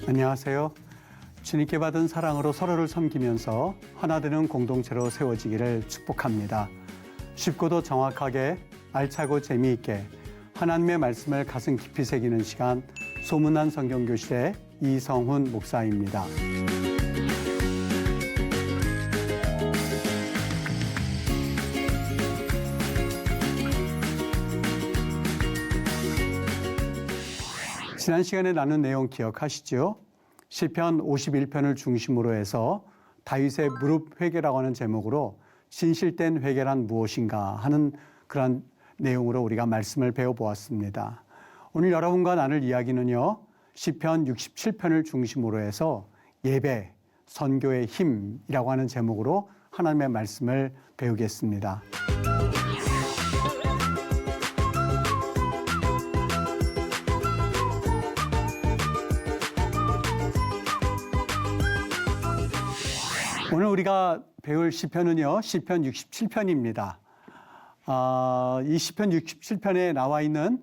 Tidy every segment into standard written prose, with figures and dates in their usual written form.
안녕하세요. 주님께 받은 사랑으로 서로를 섬기면서 하나 되는 공동체로 세워지기를 축복합니다. 쉽고도 정확하게 알차고 재미있게 하나님의 말씀을 가슴 깊이 새기는 시간, 소문난 성경교실의 이성훈 목사입니다. 지난 시간에 나눈 내용 기억하시죠? 시편 51편을 중심으로 해서 다윗의 무릎 회개라고 하는 제목으로 진실된 회개란 무엇인가 하는 그런 내용으로 우리가 말씀을 배워보았습니다. 오늘 여러분과 나눌 이야기는요, 시편 67편을 중심으로 해서 예배, 선교의 힘이라고 하는 제목으로 하나님의 말씀을 배우겠습니다. 오늘 우리가 배울 시편은요, 시편 67편입니다. 이 시편 67편에 나와 있는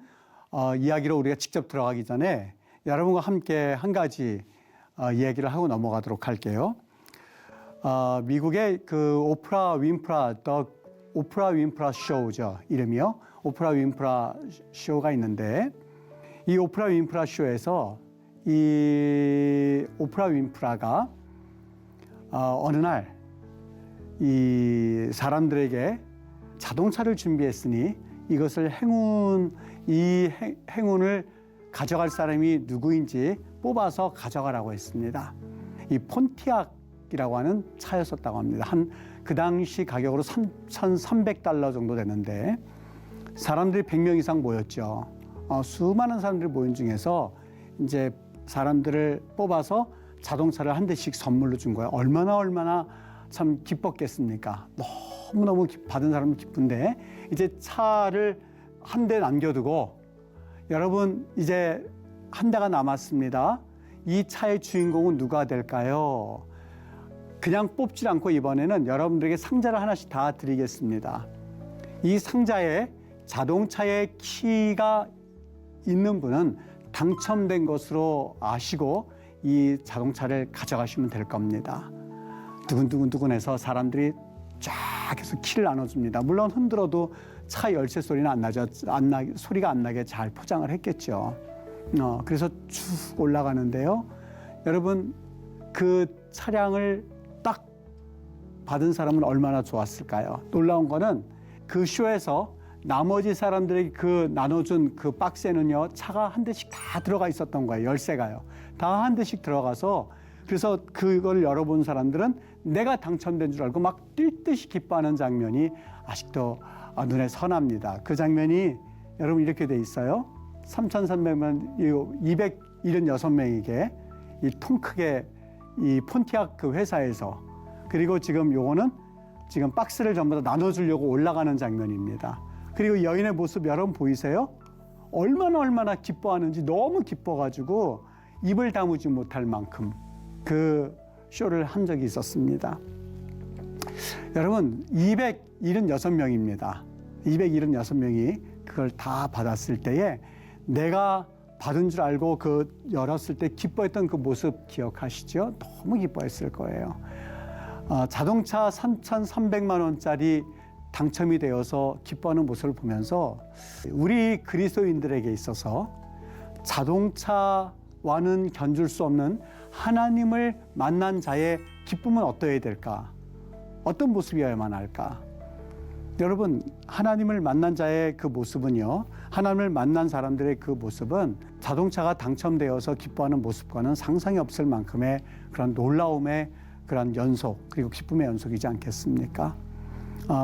이야기로 우리가 직접 들어가기 전에 여러분과 함께 한 가지 이야기를 하고 넘어가도록 할게요. 미국의 그 오프라 윈프라 쇼죠. 이름이요. 오프라 윈프라 쇼가 있는데 이 오프라 윈프라 쇼에서 이 오프라 윈프라가 어느 날 이 사람들에게 자동차를 준비했으니 이것을 행운을 가져갈 사람이 누구인지 뽑아서 가져가라고 했습니다. 이 폰티악이라고 하는 차였었다고 합니다. 그 당시 가격으로 $1,300 정도 되는데 사람들이 100명 이상 모였죠. 수많은 사람들이 모인 중에서 이제 사람들을 뽑아서 자동차를 한 대씩 선물로 준 거예요. 얼마나 참 기뻤겠습니까? 너무너무 받은 사람은 기쁜데 이제 차를 한 대 남겨두고 여러분 이제 한 대가 남았습니다. 이 차의 주인공은 누가 될까요? 그냥 뽑질 않고 이번에는 여러분들에게 상자를 하나씩 다 드리겠습니다. 이 상자에 자동차의 키가 있는 분은 당첨된 것으로 아시고 이 자동차를 가져가시면 될 겁니다. 두근두근해서 사람들이 쫙 해서 키를 나눠줍니다. 물론 흔들어도 차 열쇠 소리는 소리가 안 나게 잘 포장을 했겠죠. 그래서 쭉 올라가는데요. 여러분, 그 차량을 딱 받은 사람은 얼마나 좋았을까요? 놀라운 거는 그 쇼에서 나머지 사람들에게 그 나눠준 그 박스에는요, 차가 한 대씩 다 들어가 있었던 거예요. 열쇠가요. 다 한 대씩 들어가서 그래서 그걸 열어본 사람들은 내가 당첨된 줄 알고 막 뛸 듯이 기뻐하는 장면이 아직도 눈에 선합니다. 그 장면이 여러분 이렇게 돼 있어요. 3,300만, 276명에게 이 통 크게 이 폰티악 그 회사에서 그리고 지금 요거는 지금 박스를 전부 다 나눠주려고 올라가는 장면입니다. 그리고 여인의 모습 여러분 보이세요? 얼마나 기뻐하는지 너무 기뻐가지고 입을 다무지 못할 만큼 그 쇼를 한 적이 있었습니다. 여러분 276명입니다. 276명이 그걸 다 받았을 때에 내가 받은 줄 알고 그 열었을 때 기뻐했던 그 모습 기억하시죠? 너무 기뻐했을 거예요. 자동차 3,300만 원짜리 당첨이 되어서 기뻐하는 모습을 보면서 우리 그리스도인들에게 있어서 자동차와는 견줄 수 없는 하나님을 만난 자의 기쁨은 어떠해야 될까? 어떤 모습이어야만 할까? 여러분, 하나님을 만난 자의 그 모습은요, 하나님을 만난 사람들의 그 모습은 자동차가 당첨되어서 기뻐하는 모습과는 상상이 없을 만큼의 그런 놀라움의 그런 연속, 그리고 기쁨의 연속이지 않겠습니까?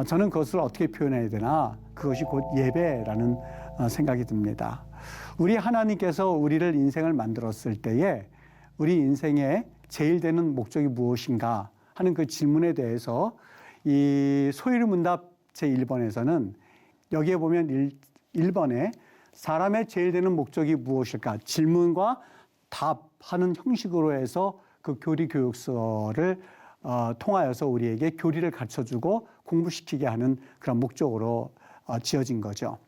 저는 그것을 어떻게 표현해야 되나? 그것이 곧 예배라는 생각이 듭니다. 우리 하나님께서 우리를 인생을 만들었을 때에 우리 인생의 제일 되는 목적이 무엇인가 하는 그 질문에 대해서 이 소위문답 제1번에서는 여기에 보면 1번에 사람의 제일 되는 목적이 무엇일까? 질문과 답하는 형식으로 해서 그 교리 교육서를 통하여서 우리에게 교리를 가르쳐주고 공부시키게 하는 그런 목적으로 지어진 거죠.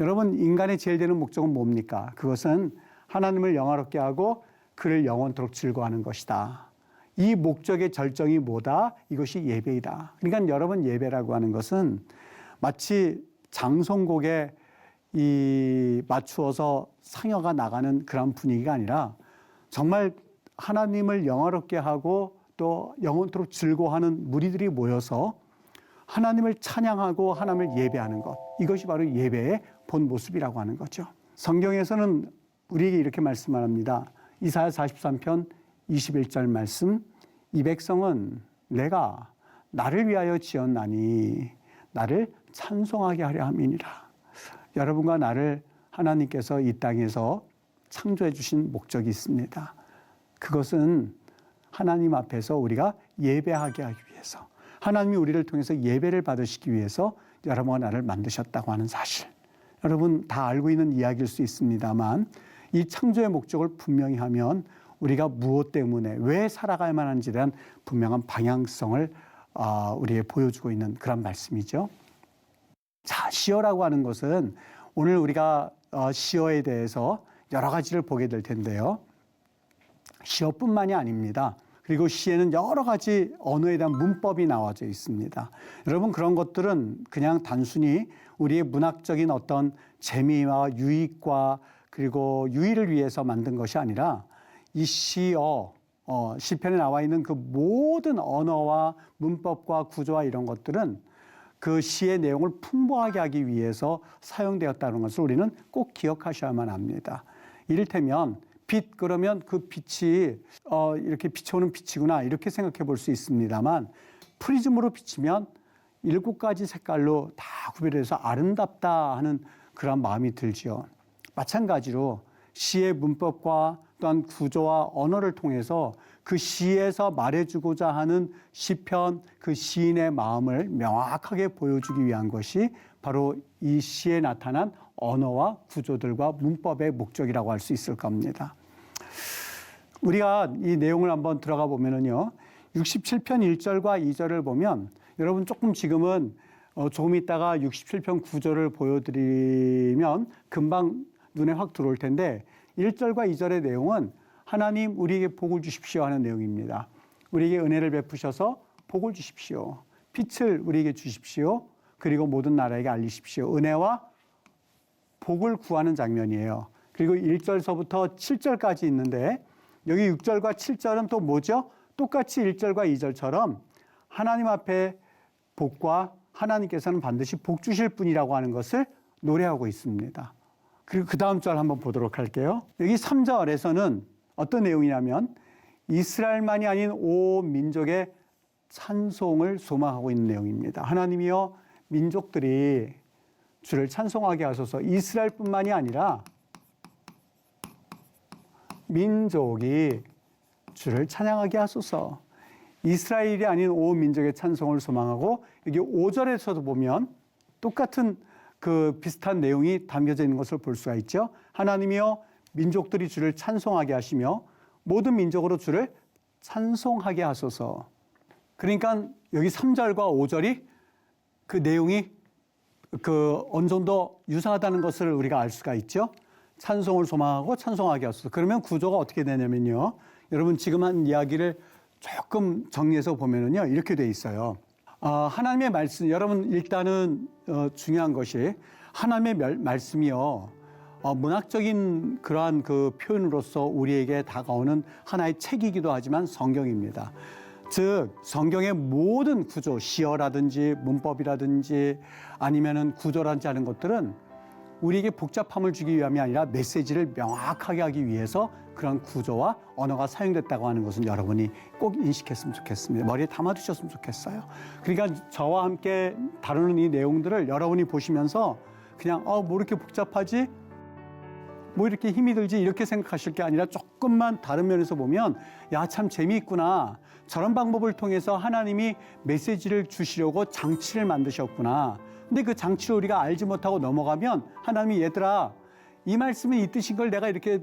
여러분, 인간의 제일 되는 목적은 뭡니까? 그것은 하나님을 영화롭게 하고 그를 영원토록 즐거워하는 것이다. 이 목적의 절정이 뭐다? 이것이 예배이다. 그러니까 여러분, 예배라고 하는 것은 마치 장송곡에 맞추어서 상여가 나가는 그런 분위기가 아니라 정말 하나님을 영화롭게 하고 또 영원토록 즐거워하는 무리들이 모여서 하나님을 찬양하고 하나님을 예배하는 것, 이것이 바로 예배의 본 모습이라고 하는 거죠. 성경에서는 우리에게 이렇게 말씀합니다. 이사야 43편 21절 말씀, 이 백성은 내가 나를 위하여 지었나니 나를 찬송하게 하려 함이니라. 여러분과 나를 하나님께서 이 땅에서 창조해 주신 목적이 있습니다. 그것은 하나님 앞에서 우리가 예배하게 하기 위해서, 하나님이 우리를 통해서 예배를 받으시기 위해서 여러분과 나를 만드셨다고 하는 사실, 여러분 다 알고 있는 이야기일 수 있습니다만 이 창조의 목적을 분명히 하면 우리가 무엇 때문에 왜 살아가야만 하는지에 대한 분명한 방향성을 우리에게 보여주고 있는 그런 말씀이죠. 자, 시어라고 하는 것은 오늘 우리가 시어에 대해서 여러 가지를 보게 될 텐데요. 시어뿐만이 아닙니다. 그리고 시에는 여러 가지 언어에 대한 문법이 나와져 있습니다. 여러분, 그런 것들은 그냥 단순히 우리의 문학적인 어떤 재미와 유익과 그리고 유의를 위해서 만든 것이 아니라 이 시편에 나와 있는 그 모든 언어와 문법과 구조와 이런 것들은 그 시의 내용을 풍부하게 하기 위해서 사용되었다는 것을 우리는 꼭 기억하셔야만 합니다. 이를테면 빛, 그러면 그 빛이 이렇게 비춰오는 빛이구나 이렇게 생각해 볼 수 있습니다만, 프리즘으로 비치면 7가지 색깔로 다 구별해서 아름답다 하는 그런 마음이 들지요. 마찬가지로 시의 문법과 또한 구조와 언어를 통해서 그 시에서 말해주고자 하는 시편, 그 시인의 마음을 명확하게 보여주기 위한 것이 바로 이 시에 나타난 언어와 구조들과 문법의 목적이라고 할 수 있을 겁니다. 우리가 이 내용을 한번 들어가 보면은요, 67편 1절과 2절을 보면 여러분 조금 지금은 조금 있다가 67편 9절을 보여드리면 금방 눈에 확 들어올 텐데 1절과 2절의 내용은 하나님 우리에게 복을 주십시오 하는 내용입니다. 우리에게 은혜를 베푸셔서 복을 주십시오. 빛을 우리에게 주십시오. 그리고 모든 나라에게 알리십시오. 은혜와 복을 구하는 장면이에요. 그리고 1절서부터 7절까지 있는데 여기 6절과 7절은 또 뭐죠? 똑같이 1절과 2절처럼 하나님 앞에 복과 하나님께서는 반드시 복 주실 분이라고 하는 것을 노래하고 있습니다. 그리고 그 다음 절 한번 보도록 할게요. 여기 3절에서는 어떤 내용이냐면 이스라엘만이 아닌 온 민족의 찬송을 소망하고 있는 내용입니다. 하나님이여, 민족들이 주를 찬송하게 하소서. 이스라엘뿐만이 아니라 민족이 주를 찬양하게 하소서. 이스라엘이 아닌 온 민족의 찬송을 소망하고, 여기 5절에서도 보면 똑같은 그 비슷한 내용이 담겨져 있는 것을 볼 수가 있죠. 하나님이여, 민족들이 주를 찬송하게 하시며 모든 민족으로 주를 찬송하게 하소서. 그러니까 여기 3절과 5절이 그 내용이 그 어느 정도 유사하다는 것을 우리가 알 수가 있죠. 찬송을 소망하고 찬송하게 하소서. 그러면 구조가 어떻게 되냐면요, 여러분 지금 한 이야기를 조금 정리해서 보면은요, 이렇게 돼 있어요. 하나님의 말씀, 여러분 일단은 중요한 것이 하나님의 말씀이요, 문학적인 그러한 그 표현으로서 우리에게 다가오는 하나의 책이기도 하지만 성경입니다. 즉 성경의 모든 구조, 시어라든지 문법이라든지 아니면은 구조라든지 하는 것들은 우리에게 복잡함을 주기 위함이 아니라 메시지를 명확하게 하기 위해서 그런 구조와 언어가 사용됐다고 하는 것은 여러분이 꼭 인식했으면 좋겠습니다. 머리에 담아두셨으면 좋겠어요. 그러니까 저와 함께 다루는 이 내용들을 여러분이 보시면서 그냥 뭐 이렇게 복잡하지? 뭐 이렇게 힘이 들지? 이렇게 생각하실 게 아니라 조금만 다른 면에서 보면 야, 참 재미있구나. 저런 방법을 통해서 하나님이 메시지를 주시려고 장치를 만드셨구나. 근데 그 장치를 우리가 알지 못하고 넘어가면 하나님이 얘들아, 이 말씀은 이 뜻인 걸 내가 이렇게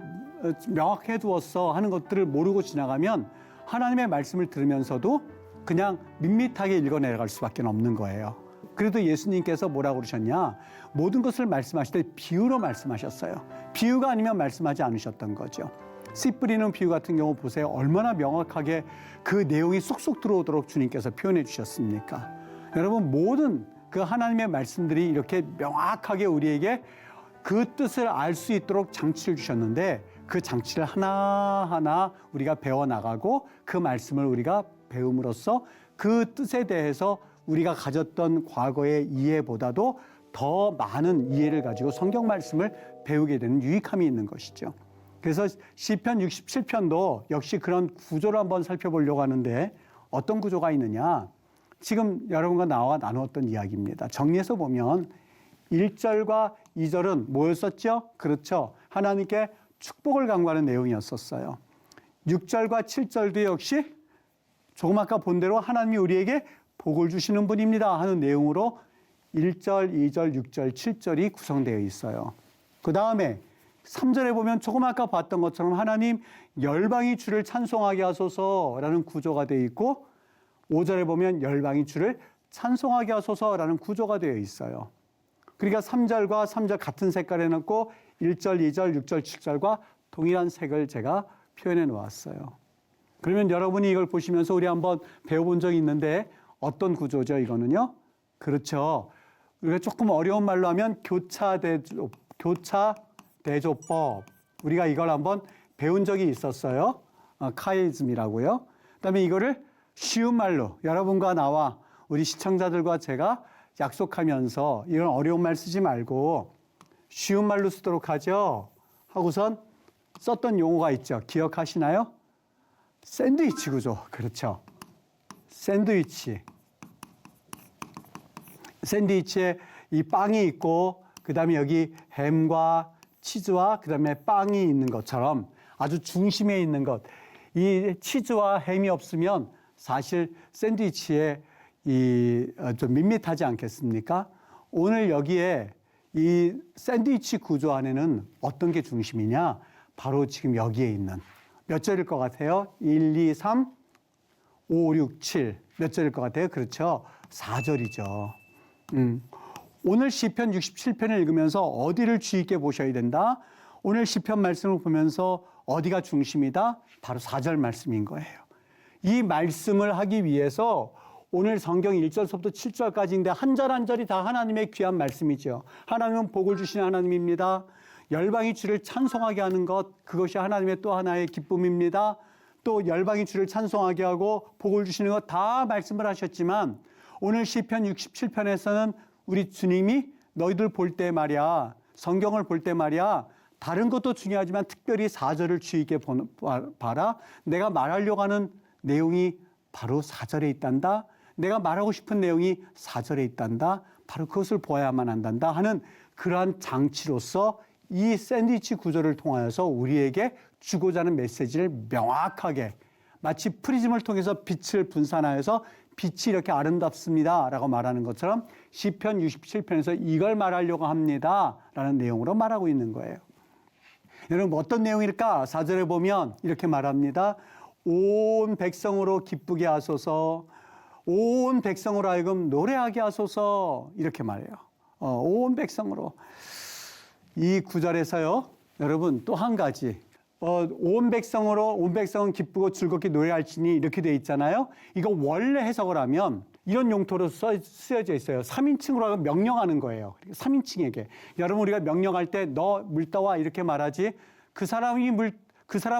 명확해 두었어 하는 것들을 모르고 지나가면 하나님의 말씀을 들으면서도 그냥 밋밋하게 읽어내려갈 수밖에 없는 거예요. 그래도 예수님께서 뭐라고 그러셨냐? 모든 것을 말씀하실 때 비유로 말씀하셨어요. 비유가 아니면 말씀하지 않으셨던 거죠. 씨 뿌리는 비유 같은 경우 보세요. 얼마나 명확하게 그 내용이 쏙쏙 들어오도록 주님께서 표현해 주셨습니까? 여러분, 모든 그 하나님의 말씀들이 이렇게 명확하게 우리에게 그 뜻을 알 수 있도록 장치를 주셨는데, 그 장치를 하나하나 우리가 배워나가고 그 말씀을 우리가 배움으로써 그 뜻에 대해서 우리가 가졌던 과거의 이해보다도 더 많은 이해를 가지고 성경 말씀을 배우게 되는 유익함이 있는 것이죠. 그래서 시편 67편도 역시 그런 구조를 한번 살펴보려고 하는데, 어떤 구조가 있느냐? 지금 여러분과 나와 나누었던 이야기입니다. 정리해서 보면 1절과 2절은 뭐였었죠? 그렇죠. 하나님께 축복을 강구하는 내용이었었어요. 6절과 7절도 역시 조금 아까 본 대로 하나님이 우리에게 복을 주시는 분입니다 하는 내용으로 1절, 2절, 6절, 7절이 구성되어 있어요. 그 다음에 3절에 보면 조금 아까 봤던 것처럼 하나님 열방이 주를 찬송하게 하소서라는 구조가 되어 있고, 5절에 보면 열방이 주를 찬송하게 하소서라는 구조가 되어 있어요. 그러니까 3절과 3절 같은 색깔에 넣고 1절, 2절, 6절, 7절과 동일한 색을 제가 표현해 놓았어요. 그러면 여러분이 이걸 보시면서 우리 한번 배워본 적이 있는데, 어떤 구조죠, 이거는요? 그렇죠. 우리가 조금 어려운 말로 하면 교차대조법. 우리가 이걸 한번 배운 적이 있었어요. 카이즘이라고요. 그다음에 이거를 쉬운 말로 여러분과 나와 우리 시청자들과 제가 약속하면서, 이런 어려운 말 쓰지 말고 쉬운 말로 쓰도록 하죠 하고선 썼던 용어가 있죠. 기억하시나요? 샌드위치 구조. 그렇죠. 샌드위치에 이 빵이 있고, 그 다음에 여기 햄과 치즈와 그 다음에 빵이 있는 것처럼 아주 중심에 있는 것. 이 치즈와 햄이 없으면 사실 샌드위치에 좀 밋밋하지 않겠습니까? 오늘 여기에 이 샌드위치 구조 안에는 어떤 게 중심이냐? 바로 지금 여기에 있는 몇 절일 것 같아요? 1, 2, 3, 5, 6, 7. 몇 절일 것 같아요? 그렇죠. 4절이죠. 오늘 시편 67편을 읽으면서 어디를 주의 있게 보셔야 된다? 오늘 시편 말씀을 보면서 어디가 중심이다? 바로 4절 말씀인 거예요. 이 말씀을 하기 위해서 오늘 성경 1절서부터 7절까지인데 한 절 한 절이 다 하나님의 귀한 말씀이죠. 하나님은 복을 주시는 하나님입니다. 열방이 주를 찬송하게 하는 것, 그것이 하나님의 또 하나의 기쁨입니다. 또 열방이 주를 찬송하게 하고 복을 주시는 것 다 말씀을 하셨지만, 오늘 시편 67편에서는 우리 주님이 너희들 볼 때 말이야, 성경을 볼 때 말이야, 다른 것도 중요하지만 특별히 4절을 주의 있게 봐라. 내가 말하려고 하는 내용이 바로 4절에 있단다. 내가 말하고 싶은 내용이 4절에 있단다. 바로 그것을 보아야만 한단다 하는 그러한 장치로서 이 샌드위치 구조를 통하여서 우리에게 주고자 하는 메시지를 명확하게, 마치 프리즘을 통해서 빛을 분산하여서 빛이 이렇게 아름답습니다 라고 말하는 것처럼 시편 67편에서 이걸 말하려고 합니다 라는 내용으로 말하고 있는 거예요. 여러분, 어떤 내용일까? 4절에 보면 이렇게 말합니다. 온 백성으로 기쁘게 하소서, 온 백성으로 하여금 노래하게 하소서, 이렇게 말해요. 온 백성으로. 이 구절에서요, 여러분, 또 한 가지. 온 백성은 기쁘고 즐겁게 노래할지니 이렇게 돼 있잖아요. 이거 원래 해석을 하면 이런 용토로 쓰여져 있어요. 3인칭으로 하면 명령하는 거예요. 3인칭에게. 여러분, 우리가 명령할 때 너 물 떠와 이렇게 말하지, 그 사람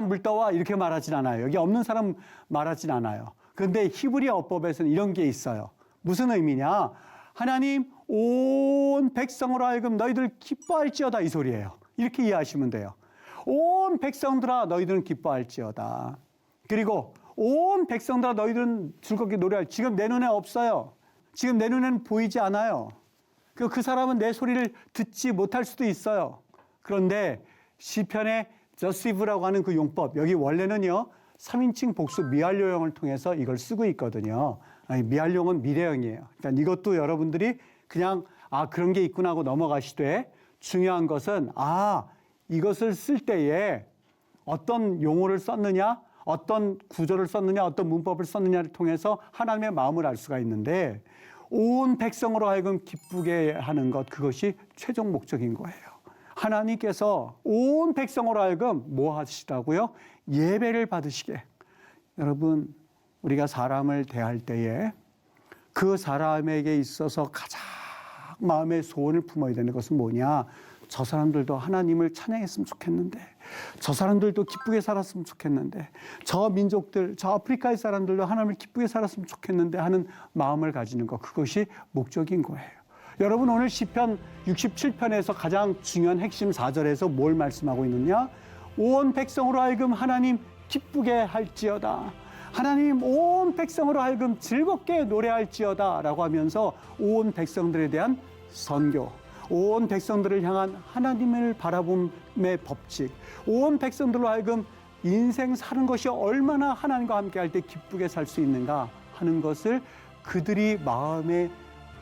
물 떠와 이렇게 말하진 않아요. 여기 없는 사람 말하진 않아요. 그런데 히브리어 어법에서는 이런 게 있어요. 무슨 의미냐? 하나님 온 백성으로 하여금 너희들 기뻐할지어다, 이 소리예요. 이렇게 이해하시면 돼요. 온 백성들아 너희들은 기뻐할지어다. 그리고 온 백성들아 너희들은 즐겁게 노래할. 지금 내 눈에 없어요. 지금 내 눈에는 보이지 않아요. 그 사람은 내 소리를 듣지 못할 수도 있어요. 그런데 시편의 저시브라고 하는 그 용법, 여기 원래는요 3인칭 복수 미완료형을 통해서 이걸 쓰고 있거든요. 미완료형은 미래형이에요. 그러니까 이것도 여러분들이 그냥 그런 게 있구나 하고 넘어가시되, 중요한 것은 이것을 쓸 때에 어떤 용어를 썼느냐, 어떤 구조를 썼느냐, 어떤 문법을 썼느냐를 통해서 하나님의 마음을 알 수가 있는데, 온 백성으로 하여금 기쁘게 하는 것, 그것이 최종 목적인 거예요. 하나님께서 온 백성으로 하여금 뭐 하시라고요? 예배를 받으시게. 여러분, 우리가 사람을 대할 때에 그 사람에게 있어서 가장 마음의 소원을 품어야 되는 것은 뭐냐? 저 사람들도 하나님을 찬양했으면 좋겠는데, 저 사람들도 기쁘게 살았으면 좋겠는데, 저 민족들, 저 아프리카의 사람들도 하나님을 기쁘게 살았으면 좋겠는데 하는 마음을 가지는 것, 그것이 목적인 거예요. 여러분, 오늘 시편 67편에서 가장 중요한 핵심 4절에서 뭘 말씀하고 있느냐? 온 백성으로 하여금 하나님 기쁘게 할지어다. 하나님 온 백성으로 하여금 즐겁게 노래할지어다 라고 하면서 온 백성들에 대한 선교, 온 백성들을 향한 하나님을 바라봄의 법칙, 온 백성들로 하여금 인생 사는 것이 얼마나 하나님과 함께 할 때 기쁘게 살 수 있는가 하는 것을 그들이 마음에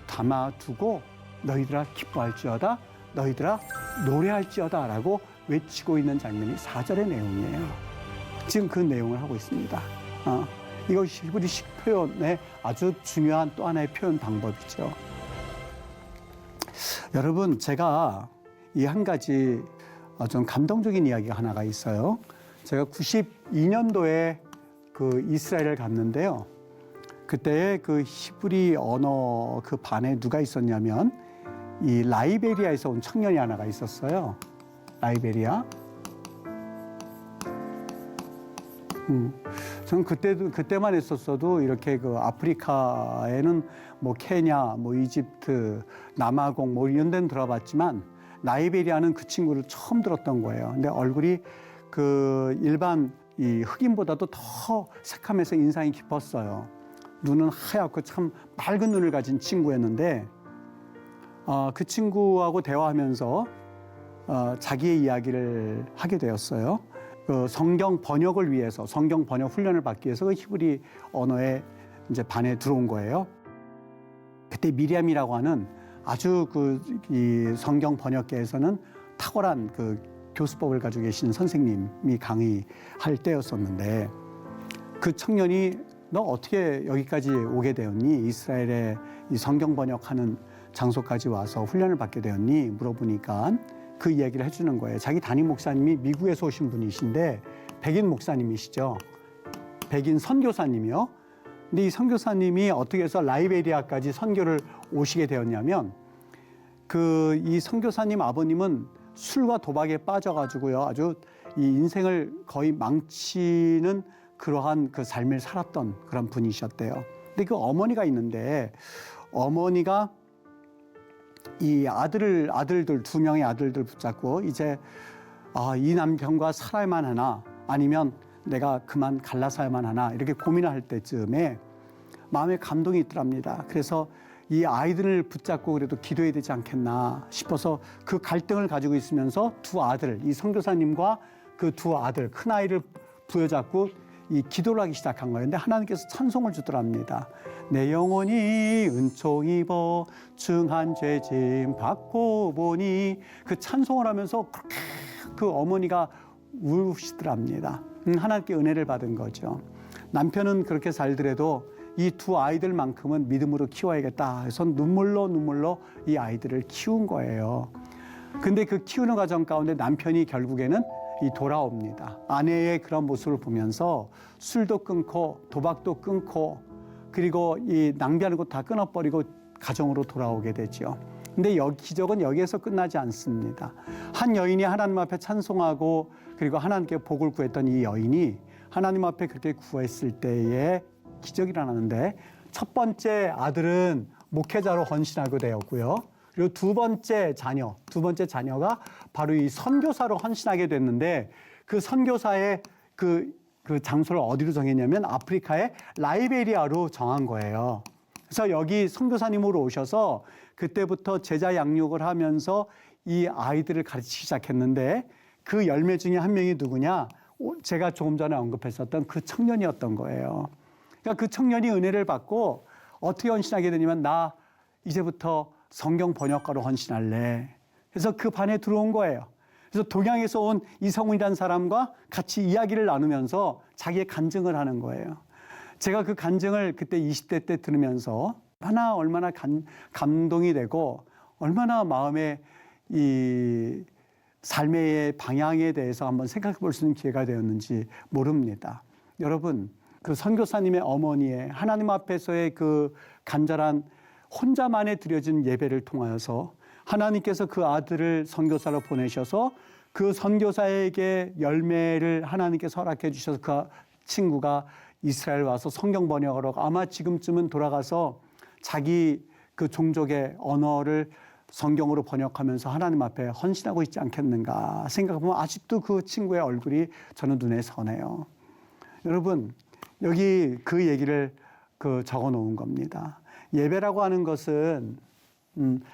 담아두고 너희들아 기뻐할지어다, 너희들아 노래할지어다 라고 외치고 있는 장면이 4절의 내용이에요. 지금 그 내용을 하고 있습니다. 이것이 히브리식 표현의 아주 중요한 또 하나의 표현 방법이죠. 여러분, 제가 이 한 가지 좀 감동적인 이야기가 하나가 있어요. 제가 92년도에 그 이스라엘을 갔는데요. 그때 그 히브리 언어 그 반에 누가 있었냐면 이 라이베리아에서 온 청년이 하나가 있었어요. 라이베리아. 저는 그때만 했었어도 이렇게 그 아프리카에는 뭐 케냐, 뭐 이집트, 남아공 뭐 이런 데는 들어봤지만 라이베리아는 그 친구를 처음 들었던 거예요. 근데 얼굴이 그 일반 이 흑인보다도 더 새카매서 인상이 깊었어요. 눈은 하얗고 참 맑은 눈을 가진 친구였는데 그 친구하고 대화하면서 자기의 이야기를 하게 되었어요. 그 성경 번역을 위해서, 성경 번역 훈련을 받기 위해서 그 히브리 언어에 이제 반에 들어온 거예요. 그때 미리암이라고 하는 아주 이 성경 번역계에서는 탁월한 그 교수법을 가지고 계신 선생님이 강의할 때였었는데 그 청년이 너 어떻게 여기까지 오게 되었니? 이스라엘에 이 성경 번역하는 장소까지 와서 훈련을 받게 되었니? 물어보니까 그 이야기를 해주는 거예요. 자기 담임 목사님이 미국에서 오신 분이신데 백인 목사님이시죠. 백인 선교사님이요. 근데 이 선교사님이 어떻게 해서 라이베리아까지 선교를 오시게 되었냐면 이 선교사님 아버님은 술과 도박에 빠져가지고요. 아주 이 인생을 거의 망치는 그러한 그 삶을 살았던 그런 분이셨대요. 근데 그 어머니가 있는데 어머니가 이 아들들 두 명의 아들들 붙잡고 이제 이 남편과 살아야만 하나 아니면 내가 그만 갈라서야만 하나 이렇게 고민을 할 때쯤에 마음에 감동이 있더랍니다. 그래서 이 아이들을 붙잡고 그래도 기도해야 되지 않겠나 싶어서 그 갈등을 가지고 있으면서 두 아들, 이 선교사님과 그 두 아들, 큰 아이를 부여잡고 이 기도를 하기 시작한 거예요. 근데 하나님께서 찬송을 주더랍니다. 내 영혼이 은총 입어 중한 죄짐 받고 보니 그 찬송을 하면서 그렇게 그 어머니가 우시더랍니다. 하나님께 은혜를 받은 거죠. 남편은 그렇게 살더라도 이 두 아이들만큼은 믿음으로 키워야겠다 해서 눈물로 이 아이들을 키운 거예요. 근데 그 키우는 과정 가운데 남편이 결국에는 돌아옵니다. 아내의 그런 모습을 보면서 술도 끊고 도박도 끊고 그리고 이 낭비하는 것 다 끊어버리고 가정으로 돌아오게 되죠. 근데 기적은 여기에서 끝나지 않습니다. 한 여인이 하나님 앞에 찬송하고 그리고 하나님께 복을 구했던 이 여인이 하나님 앞에 그렇게 구했을 때에 기적이 일어나는데 첫 번째 아들은 목회자로 헌신하게 되었고요. 그리고 두 번째 자녀가 바로 이 선교사로 헌신하게 됐는데 그 선교사의 그 장소를 어디로 정했냐면 아프리카의 라이베리아로 정한 거예요. 그래서 여기 선교사님으로 오셔서 그때부터 제자 양육을 하면서 이 아이들을 가르치기 시작했는데 그 열매 중에 한 명이 누구냐? 제가 조금 전에 언급했었던 그 청년이었던 거예요. 그러니까 그 청년이 은혜를 받고 어떻게 헌신하게 되냐면 나 이제부터 성경 번역가로 헌신할래. 그래서 그 반에 들어온 거예요. 그래서 동양에서 온 이성훈이라는 사람과 같이 이야기를 나누면서 자기의 간증을 하는 거예요. 제가 그 간증을 그때 20대 때 들으면서 얼마나 감동이 되고 얼마나 마음에 삶의 방향에 대해서 한번 생각해 볼 수 있는 기회가 되었는지 모릅니다. 여러분, 그 선교사님의 어머니의 하나님 앞에서의 그 간절한 혼자만에 드려진 예배를 통하여서 하나님께서 그 아들을 선교사로 보내셔서 그 선교사에게 열매를 하나님께서 허락해 주셔서 그 친구가 이스라엘 와서 성경 번역하러 아마 지금쯤은 돌아가서 자기 그 종족의 언어를 성경으로 번역하면서 하나님 앞에 헌신하고 있지 않겠는가 생각해보면 아직도 그 친구의 얼굴이 저는 눈에 선해요. 여러분, 여기 그 얘기를 적어 놓은 겁니다. 예배라고 하는 것은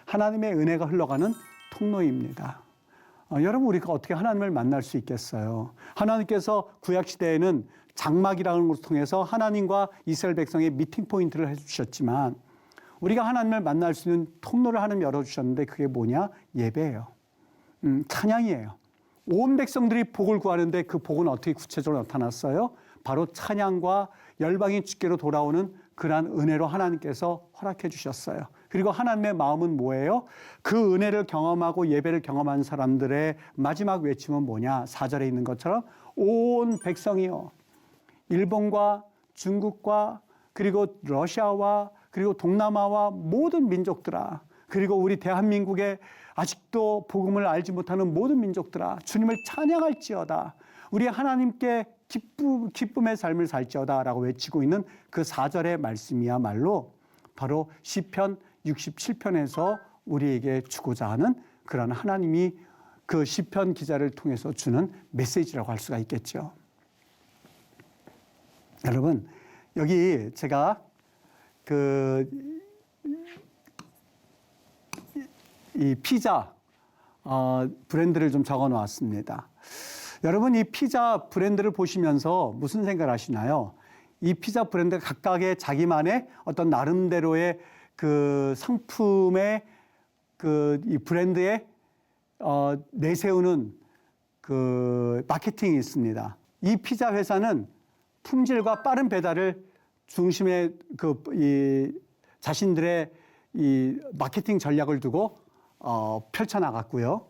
하나님의 은혜가 흘러가는 통로입니다. 여러분, 우리가 어떻게 하나님을 만날 수 있겠어요? 하나님께서 구약시대에는 장막이라는 것을 통해서 하나님과 이스라엘 백성의 미팅 포인트를 해주셨지만 우리가 하나님을 만날 수 있는 통로를 하나님 열어주셨는데 그게 뭐냐? 예배예요. 찬양이에요. 온 백성들이 복을 구하는데 그 복은 어떻게 구체적으로 나타났어요? 바로 찬양과 열방의 주께로 돌아오는 그러한 은혜로 하나님께서 허락해 주셨어요. 그리고 하나님의 마음은 뭐예요? 그 은혜를 경험하고 예배를 경험한 사람들의 마지막 외침은 뭐냐? 4절에 있는 것처럼 온 백성이요. 일본과 중국과 그리고 러시아와 그리고 동남아와 모든 민족들아, 그리고 우리 대한민국의 아직도 복음을 알지 못하는 모든 민족들아, 주님을 찬양할지어다. 우리 하나님께 기쁨의 삶을 살지어다 라고 외치고 있는 그 4절의 말씀이야말로 바로 시편 67편에서 우리에게 주고자 하는 그런 하나님이 그 시편 기자를 통해서 주는 메시지라고 할 수가 있겠죠. 여러분, 여기 제가 이 피자 브랜드를 좀 적어 놓았습니다. 여러분, 이 피자 브랜드를 보시면서 무슨 생각을 하시나요? 이 피자 브랜드가 각각의 자기만의 어떤 나름대로의 그 상품의 이 브랜드에 내세우는 그 마케팅이 있습니다. 이 피자 회사는 품질과 빠른 배달을 중심에 자신들의 이 마케팅 전략을 두고 펼쳐나갔고요.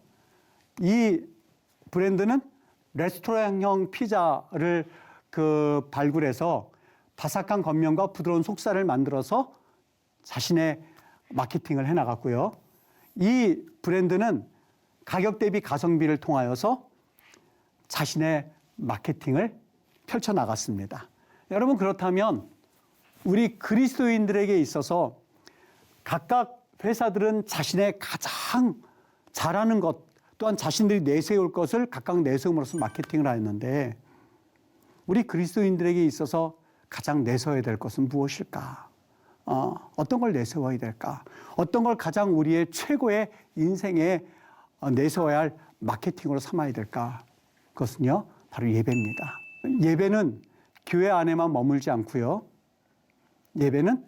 이 브랜드는 레스토랑형 피자를 발굴해서 바삭한 겉면과 부드러운 속살을 만들어서 자신의 마케팅을 해나갔고요. 이 브랜드는 가격 대비 가성비를 통하여서 자신의 마케팅을 펼쳐나갔습니다. 여러분, 그렇다면 우리 그리스도인들에게 있어서 각각 회사들은 자신의 가장 잘하는 것 또한 자신들이 내세울 것을 각각 내세움으로써 마케팅을 하였는데 우리 그리스도인들에게 있어서 가장 내세워야 될 것은 무엇일까? 어떤 걸 내세워야 될까? 어떤 걸 가장 우리의 최고의 인생에 내세워야 할 마케팅으로 삼아야 될까? 그것은요, 바로 예배입니다. 예배는 교회 안에만 머물지 않고요. 예배는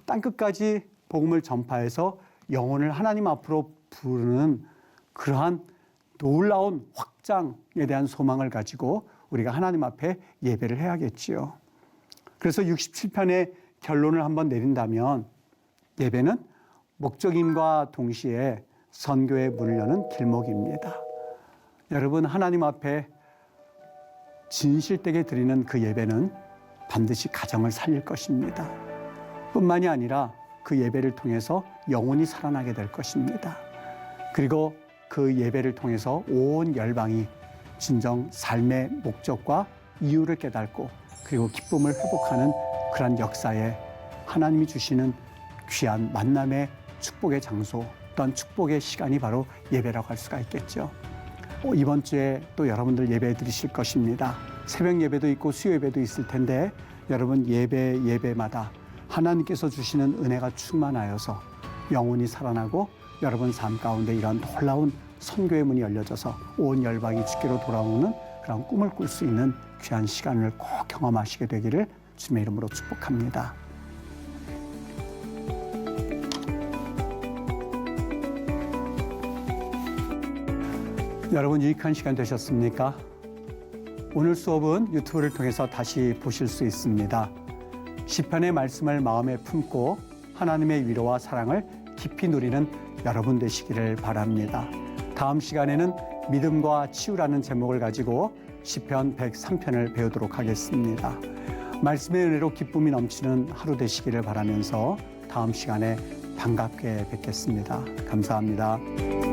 땅끝까지 복음을 전파해서 영혼을 하나님 앞으로 부르는 그러한 놀라운 확장에 대한 소망을 가지고 우리가 하나님 앞에 예배를 해야겠지요. 그래서 67편의 결론을 한번 내린다면 예배는 목적임과 동시에 선교의 문을 여는 길목입니다. 여러분, 하나님 앞에 진실되게 드리는 그 예배는 반드시 가정을 살릴 것입니다. 뿐만이 아니라 그 예배를 통해서 영혼이 살아나게 될 것입니다. 그리고 그 예배를 통해서 온 열방이 진정 삶의 목적과 이유를 깨닫고 그리고 기쁨을 회복하는 그런 역사에 하나님이 주시는 귀한 만남의 축복의 장소 또한 축복의 시간이 바로 예배라고 할 수가 있겠죠. 이번 주에 또 여러분들 예배 드리실 것입니다. 새벽 예배도 있고 수요 예배도 있을 텐데 여러분 예배마다 하나님께서 주시는 은혜가 충만하여서 영혼이 살아나고 여러분 삶 가운데 이런 놀라운 선교의 문이 열려져서 온 열방이 주께로 돌아오는 그런 꿈을 꿀 수 있는 귀한 시간을 꼭 경험하시게 되기를 주님의 이름으로 축복합니다. 여러분, 유익한 시간 되셨습니까? 오늘 수업은 유튜브를 통해서 다시 보실 수 있습니다. 시편의 말씀을 마음에 품고 하나님의 위로와 사랑을 깊이 누리는 여러분 되시기를 바랍니다. 다음 시간에는 믿음과 치유라는 제목을 가지고 시편 103편을 배우도록 하겠습니다. 말씀의 은혜로 기쁨이 넘치는 하루 되시기를 바라면서 다음 시간에 반갑게 뵙겠습니다. 감사합니다.